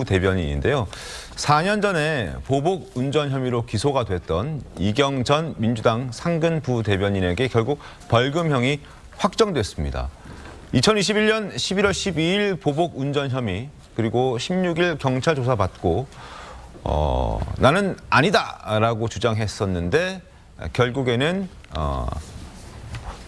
대변인인데요. 4년 전에 보복 운전 혐의로 기소가 됐던 이경 전 민주당 상근 부대변인에게 결국 벌금형이 확정됐습니다. 2021년 11월 12일 보복 운전 혐의 그리고 16일 경찰 조사 받고 나는 아니다라고 주장했었는데 결국에는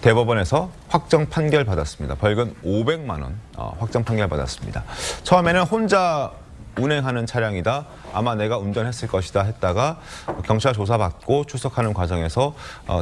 대법원에서 확정 판결 받았습니다. 벌금 500만 원 확정 판결 받았습니다. 처음에는 혼자 운행하는 차량이다. 아마 내가 운전했을 것이다 했다가 경찰 조사받고 출석하는 과정에서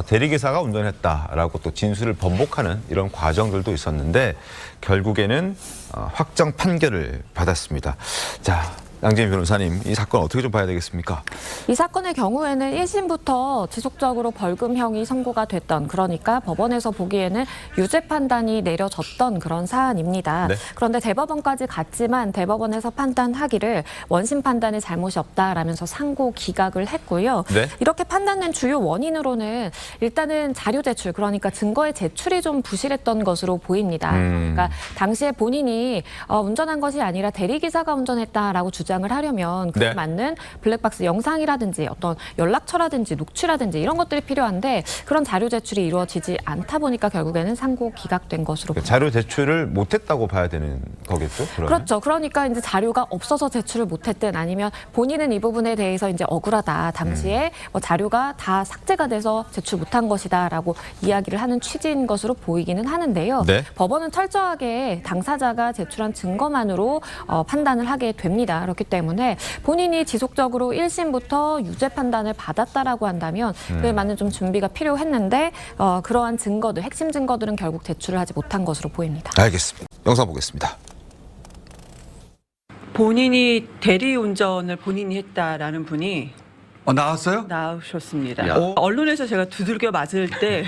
대리기사가 운전했다라고 또 진술을 번복하는 이런 과정들도 있었는데 결국에는 확정 판결을 받았습니다. 자, 양재민 변호사님, 이 사건 어떻게 좀 봐야 되겠습니까? 이 사건의 경우에는 1심부터 지속적으로 벌금형이 선고가 됐던, 그러니까 법원에서 보기에는 유죄 판단이 내려졌던 그런 사안입니다. 네. 그런데 대법원까지 갔지만 대법원에서 판단하기를 원심 판단에 잘못이 없다라면서 상고 기각을 했고요. 네. 이렇게 판단된 주요 원인으로는 일단은 자료 제출, 그러니까 증거의 제출이 좀 부실했던 것으로 보입니다. 그러니까 당시에 본인이 운전한 것이 아니라 대리기사가 운전했다라고 주장을 하려면 그에 맞는 블랙박스 영상이라든지 어떤 연락처라든지 녹취라든지 이런 것들이 필요한데 그런 자료 제출이 이루어지지 않다 보니까 결국에는 상고 기각된 것으로 보입니다. 자료 제출을 못했다고 봐야 되는 거겠죠? 그러면? 그렇죠. 그러니까 이제 자료가 없어서 제출을 못했든 아니면 본인은 이 부분에 대해서 이제 억울하다. 당시에 뭐 자료가 다 삭제가 돼서 제출 못한 것이다라고 이야기를 하는 취지인 것으로 보이기는 하는데요. 네? 법원은 철저하게 당사자가 제출한 증거만으로 판단을 하게 됩니다. 그렇기 때문에 본인이 지속적으로 1심부터 유죄 판단을 받았다라고 한다면 그에 맞는 좀 준비가 필요했는데 그러한 증거들, 핵심 증거들은 결국 제출을 하지 못한 것으로 보입니다. 알겠습니다. 영상 보겠습니다. 본인이 대리운전을 본인이 했다라는 분이 나왔어요? 나오셨습니다. 언론에서 제가 두들겨 맞을 때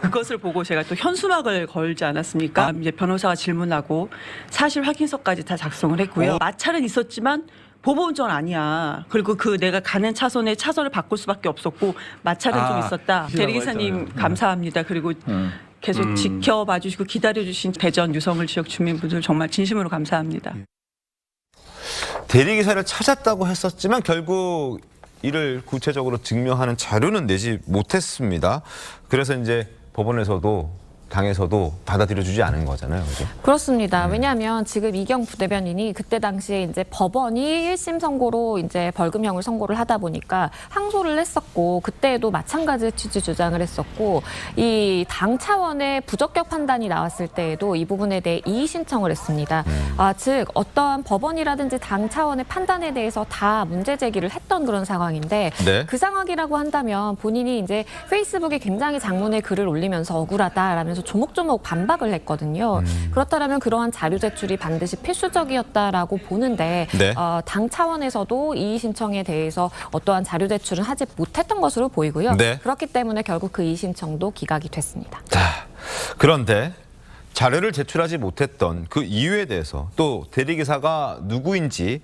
그것을 보고 제가 또 현수막을 걸지 않았습니까? 이제 변호사가 질문하고 사실 확인서까지 다 작성을 했고요. 마찰은 있었지만 보복운전 아니야. 그리고 내가 가는 차선에 차선을 바꿀 수밖에 없었고 마찰은 좀 있었다. 대리기사님 감사합니다. 그리고 계속 지켜봐 주시고 기다려 주신 대전 유성을 지역 주민분들 정말 진심으로 감사합니다. 대리기사를 찾았다고 했었지만 결국 이를 구체적으로 증명하는 자료는 내지 못했습니다. 그래서 이제 법원에서도 당에서도 받아들여주지 않은 거잖아요, 그죠? 그렇습니다. 왜냐하면 지금 이경 부대변인이 그때 당시에 이제 법원이 1심 선고로 이제 벌금형을 선고를 하다 보니까 항소를 했었고 그때에도 마찬가지 취지 주장을 했었고 이 당 차원의 부적격 판단이 나왔을 때에도 이 부분에 대해 이의 신청을 했습니다. 즉 어떠한 법원이라든지 당 차원의 판단에 대해서 다 문제 제기를 했던 그런 상황인데 그 상황이라고 한다면 본인이 이제 페이스북에 굉장히 장문의 글을 올리면서 억울하다라면서 조목조목 반박을 했거든요. 그렇다면 그러한 자료 제출이 반드시 필수적이었다라고 보는데 당 차원에서도 이의 신청에 대해서 어떠한 자료 제출은 하지 못했던 것으로 보이고요. 그렇기 때문에 결국 그 이의 신청도 기각이 됐습니다. 자, 그런데 자료를 제출하지 못했던 그 이유에 대해서 또 대리기사가 누구인지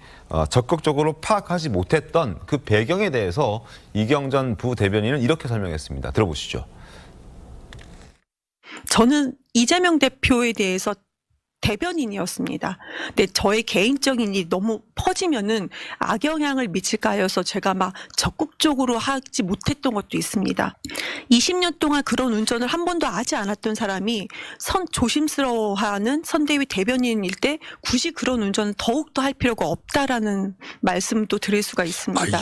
적극적으로 파악하지 못했던 그 배경에 대해서 이경 전 부대변인은 이렇게 설명했습니다. 들어보시죠. 저는 이재명 대표에 대해서 대변인이었습니다. 근데 저의 개인적인 일이 너무 퍼지면은 악영향을 미칠까 해서 제가 막 적극적으로 하지 못했던 것도 있습니다. 20년 동안 그런 운전을 한 번도 하지 않았던 사람이 조심스러워하는 선대위 대변인일 때 굳이 그런 운전을 더욱더 할 필요가 없다라는 말씀도 드릴 수가 있습니다.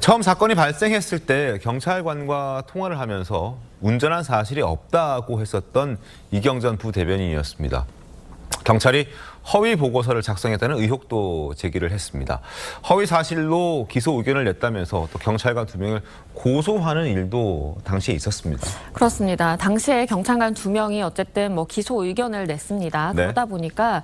처음 사건이 발생했을 때 경찰관과 통화를 하면서 운전한 사실이 없다고 했었던 이경 전 부대변인이었습니다. 경찰이 허위 보고서를 작성했다는 의혹도 제기를 했습니다. 허위 사실로 기소 의견을 냈다면서 또 경찰관 2명을 고소하는 일도 당시에 있었습니다. 그렇습니다. 당시에 경찰관 2명이 어쨌든 뭐 기소 의견을 냈습니다. 그러다 보니까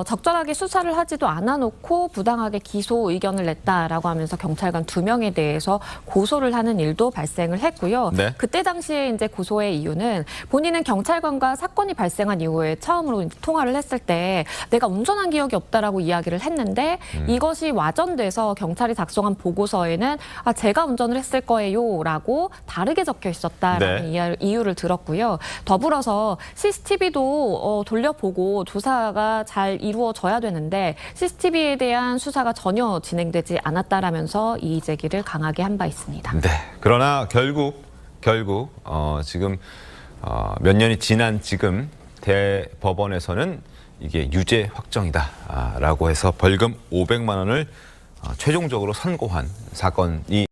적절하게 수사를 하지도 않아 놓고 부당하게 기소 의견을 냈다라고 하면서 경찰관 2명에 대해서 고소를 하는 일도 발생을 했고요. 그때 당시에 이제 고소의 이유는 본인은 경찰관과 사건이 발생한 이후에 처음으로 통화를 했을 때 내가 운전한 기억이 없다라고 이야기를 했는데 이것이 와전돼서 경찰이 작성한 보고서에는 제가 운전을 했을 거예요라고 다르게 적혀 있었다라는 이유를 들었고요. 더불어서 CCTV도 돌려보고 조사가 잘 이루어져야 되는데 CCTV에 대한 수사가 전혀 진행되지 않았다라면서 이의 제기를 강하게 한 바 있습니다. 네. 그러나 결국 지금 몇 년이 지난 지금 대법원에서는 이게 유죄 확정이다라고 해서 벌금 500만 원을 최종적으로 선고한 사건이